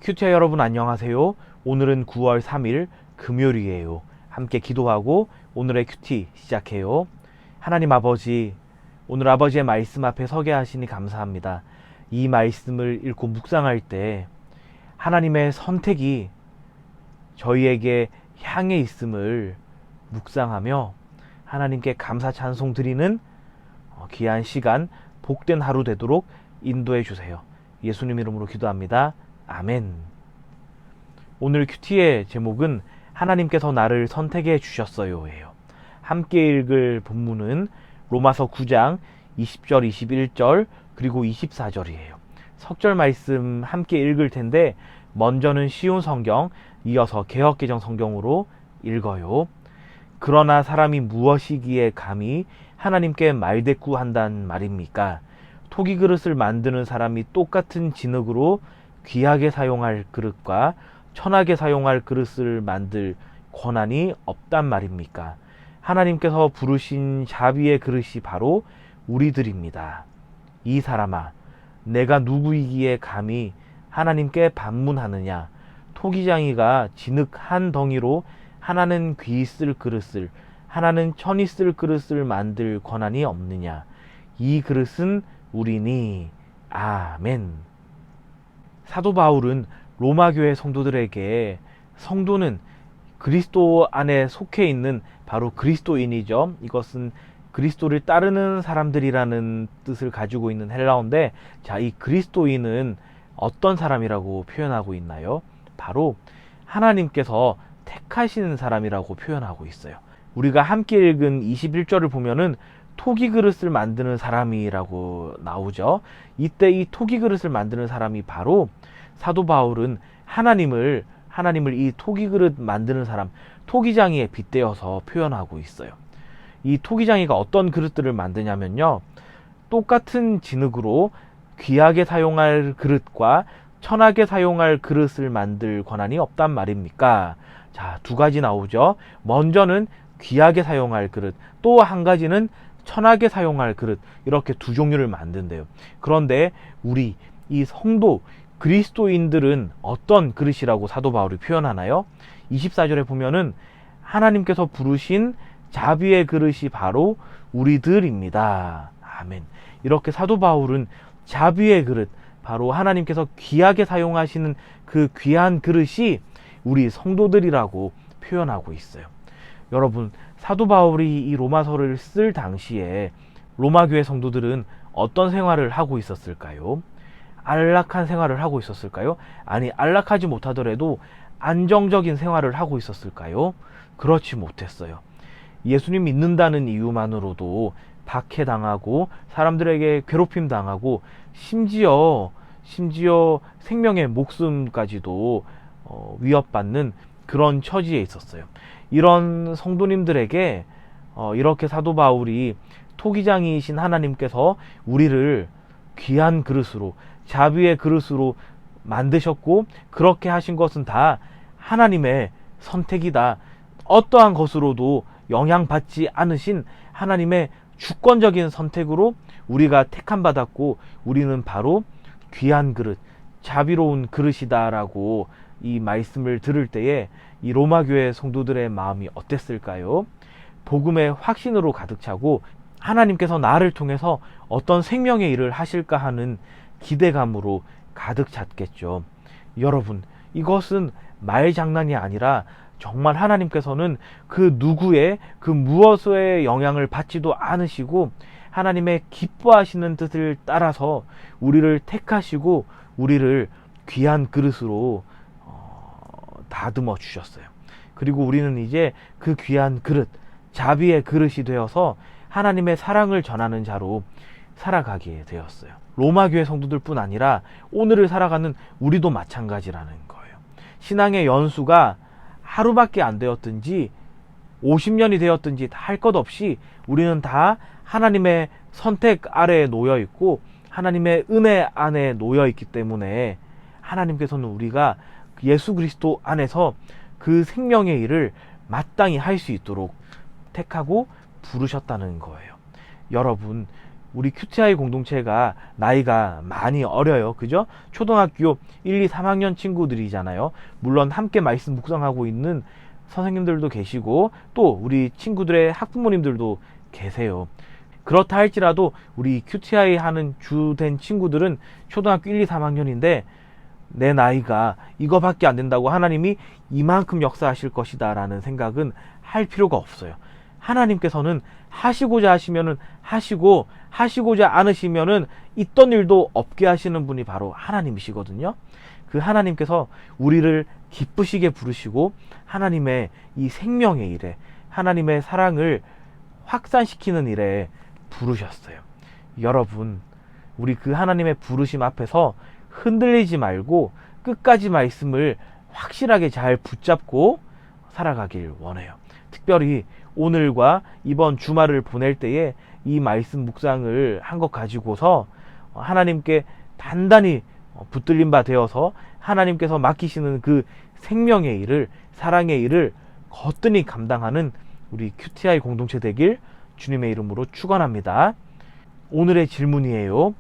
큐티아 여러분 안녕하세요. 오늘은 9월 3일 금요일이에요. 함께 기도하고 오늘의 큐티 시작해요. 하나님 아버지, 오늘 아버지의 말씀 앞에 서게 하시니 감사합니다. 이 말씀을 읽고 묵상할 때 하나님의 선택이 저희에게 향해 있음을 묵상하며 하나님께 감사 찬송 드리는 귀한 시간, 복된 하루 되도록 인도해 주세요. 예수님 이름으로 기도합니다. 아멘. 오늘 큐티의 제목은 하나님께서 나를 선택해 주셨어요 예요. 함께 읽을 본문은 로마서 9장 20절, 21절 그리고 24절이에요. 석절 말씀 함께 읽을 텐데 먼저는 쉬운 성경, 이어서 개역개정 성경으로 읽어요. 그러나 사람이 무엇이기에 감히 하나님께 말대꾸한단 말입니까? 토기 그릇을 만드는 사람이 똑같은 진흙으로 귀하게 사용할 그릇과 천하게 사용할 그릇을 만들 권한이 없단 말입니까? 하나님께서 부르신 자비의 그릇이 바로 우리들입니다. 이 사람아, 내가 누구이기에 감히 하나님께 반문하느냐? 토기장이가 진흙 한 덩이로 하나는 귀 쓸 그릇을, 하나는 천이 쓸 그릇을 만들 권한이 없느냐? 이 그릇은 우리니. 아멘. 사도 바울은 로마 교회 성도들에게 성도는 그리스도 안에 속해 있는 바로 그리스도인이죠. 이것은 그리스도를 따르는 사람들이라는 뜻을 가지고 있는 헬라어인데, 자, 이 그리스도인은 어떤 사람이라고 표현하고 있나요? 바로 하나님께서 택하신 사람이라고 표현하고 있어요. 우리가 함께 읽은 21절을 보면은 토기 그릇을 만드는 사람이라고 나오죠. 이때 이 토기 그릇을 만드는 사람이 바로 사도 바울은 하나님을 이 토기 그릇 만드는 사람, 토기장이에 빗대어서 표현하고 있어요. 이 토기장이가 어떤 그릇들을 만드냐면요, 똑같은 진흙으로 귀하게 사용할 그릇과 천하게 사용할 그릇을 만들 권한이 없단 말입니까? 자, 두 가지 나오죠. 먼저는 귀하게 사용할 그릇, 또 한 가지는 천하게 사용할 그릇, 이렇게 두 종류를 만든대요. 그런데 우리 이 성도 그리스도인들은 어떤 그릇이라고 사도 바울이 표현하나요? 24절에 보면은 하나님께서 부르신 자비의 그릇이 바로 우리들입니다. 아멘. 이렇게 사도 바울은 자비의 그릇, 바로 하나님께서 귀하게 사용하시는 그 귀한 그릇이 우리 성도들이라고 표현하고 있어요. 여러분, 사도 바울이 이 로마서를 쓸 당시에 로마 교회 성도들은 어떤 생활을 하고 있었을까요? 안락한 생활을 하고 있었을까요? 아니, 안락하지 못하더라도 안정적인 생활을 하고 있었을까요? 그렇지 못했어요. 예수님 믿는다는 이유만으로도 박해당하고 사람들에게 괴롭힘 당하고 심지어 생명의 목숨까지도 위협받는 그런 처지에 있었어요. 이런 성도님들에게 이렇게 사도 바울이 토기장이신 하나님께서 우리를 귀한 그릇으로, 자비의 그릇으로 만드셨고, 그렇게 하신 것은 다 하나님의 선택이다, 어떠한 것으로도 영향받지 않으신 하나님의 주권적인 선택으로 우리가 택함받았고, 우리는 바로 귀한 그릇, 자비로운 그릇이다 라고 이 말씀을 들을 때에 이 로마 교회 성도들의 마음이 어땠을까요? 복음의 확신으로 가득 차고 하나님께서 나를 통해서 어떤 생명의 일을 하실까 하는 기대감으로 가득 찼겠죠. 여러분, 이것은 말장난이 아니라 정말 하나님께서는 그 누구의 그 무엇의 영향을 받지도 않으시고 하나님의 기뻐하시는 뜻을 따라서 우리를 택하시고 우리를 귀한 그릇으로 다듬어 주셨어요. 그리고 우리는 이제 그 귀한 그릇, 자비의 그릇이 되어서 하나님의 사랑을 전하는 자로 살아가게 되었어요. 로마 교회 성도들 뿐 아니라 오늘을 살아가는 우리도 마찬가지라는 거예요. 신앙의 연수가 하루밖에 안 되었든지 50년이 되었든지 할 것 없이 우리는 다 하나님의 선택 아래에 놓여 있고 하나님의 은혜 안에 놓여 있기 때문에 하나님께서는 우리가 예수 그리스도 안에서 그 생명의 일을 마땅히 할 수 있도록 택하고 부르셨다는 거예요. 여러분, 우리 QTI 공동체가 나이가 많이 어려요. 그죠? 초등학교 1, 2, 3학년 친구들이잖아요. 물론 함께 말씀 묵상하고 있는 선생님들도 계시고 또 우리 친구들의 학부모님들도 계세요. 그렇다 할지라도 우리 QTI 하는 주된 친구들은 초등학교 1, 2, 3학년인데 내 나이가 이거밖에 안 된다고 하나님이 이만큼 역사하실 것이다 라는 생각은 할 필요가 없어요. 하나님께서는 하시고자 하시면은 하시고 하시고자 않으시면은 있던 일도 없게 하시는 분이 바로 하나님이시거든요. 그 하나님께서 우리를 기쁘시게 부르시고 하나님의 이 생명의 일에 하나님의 사랑을 확산시키는 일에 부르셨어요. 여러분, 우리 그 하나님의 부르심 앞에서 흔들리지 말고 끝까지 말씀을 확실하게 잘 붙잡고 살아가길 원해요. 특별히 오늘과 이번 주말을 보낼 때에 이 말씀 묵상을 한 것 가지고서 하나님께 단단히 붙들린 바 되어서 하나님께서 맡기시는 그 생명의 일을, 사랑의 일을 거뜬히 감당하는 우리 QTI 공동체 되길 주님의 이름으로 축원합니다. 오늘의 질문이에요.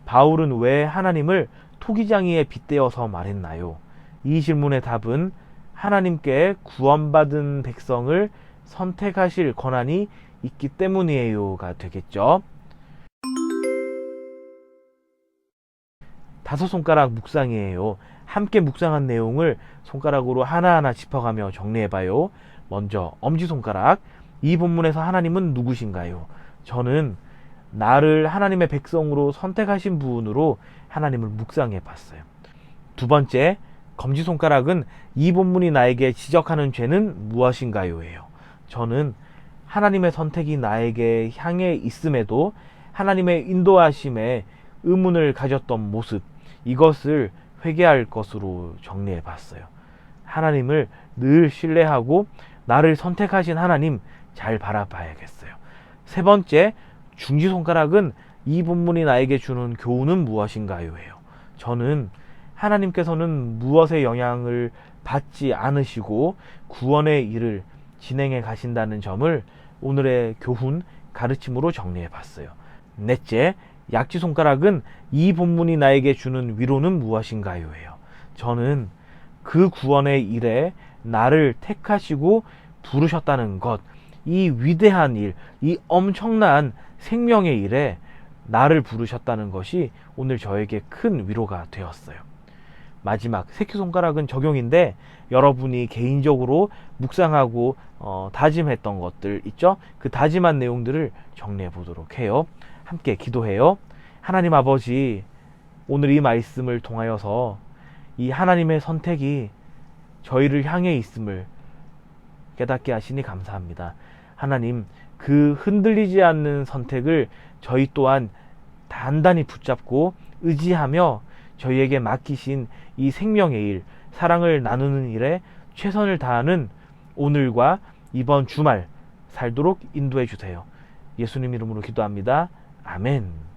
바울은 왜 하나님을 토기장이에 빗대어서 말했나요? 이 질문의 답은 하나님께 구원받은 백성을 선택하실 권한이 있기 때문이에요가 되겠죠. 5손가락 묵상이에요. 함께 묵상한 내용을 손가락으로 하나하나 짚어가며 정리해봐요. 먼저 엄지손가락. 이 본문에서 하나님은 누구신가요? 저는 나를 하나님의 백성으로 선택하신 분으로 하나님을 묵상해 봤어요. 두 번째, 검지손가락은 이 본문이 나에게 지적하는 죄는 무엇인가요? 예요. 저는 하나님의 선택이 나에게 향해 있음에도 하나님의 인도하심에 의문을 가졌던 모습, 이것을 회개할 것으로 정리해 봤어요. 하나님을 늘 신뢰하고 나를 선택하신 하나님 잘 바라봐야겠어요. 세 번째, 중지손가락은 이 본문이 나에게 주는 교훈은 무엇인가요? 해요. 저는 하나님께서는 무엇의 영향을 받지 않으시고 구원의 일을 진행해 가신다는 점을 오늘의 교훈, 가르침으로 정리해 봤어요. 넷째, 약지손가락은 이 본문이 나에게 주는 위로는 무엇인가요? 해요. 저는 그 구원의 일에 나를 택하시고 부르셨다는 것, 이 위대한 일, 이 엄청난 생명의 일에 나를 부르셨다는 것이 오늘 저에게 큰 위로가 되었어요. 마지막 새끼손가락은 적용인데 여러분이 개인적으로 묵상하고 다짐했던 것들 있죠? 그 다짐한 내용들을 정리해 보도록 해요. 함께 기도해요. 하나님 아버지, 오늘 이 말씀을 통하여서 이 하나님의 선택이 저희를 향해 있음을 깨닫게 하시니 감사합니다. 하나님, 그 흔들리지 않는 선택을 저희 또한 단단히 붙잡고 의지하며 저희에게 맡기신 이 생명의 일, 사랑을 나누는 일에 최선을 다하는 오늘과 이번 주말 살도록 인도해 주세요. 예수님 이름으로 기도합니다. 아멘.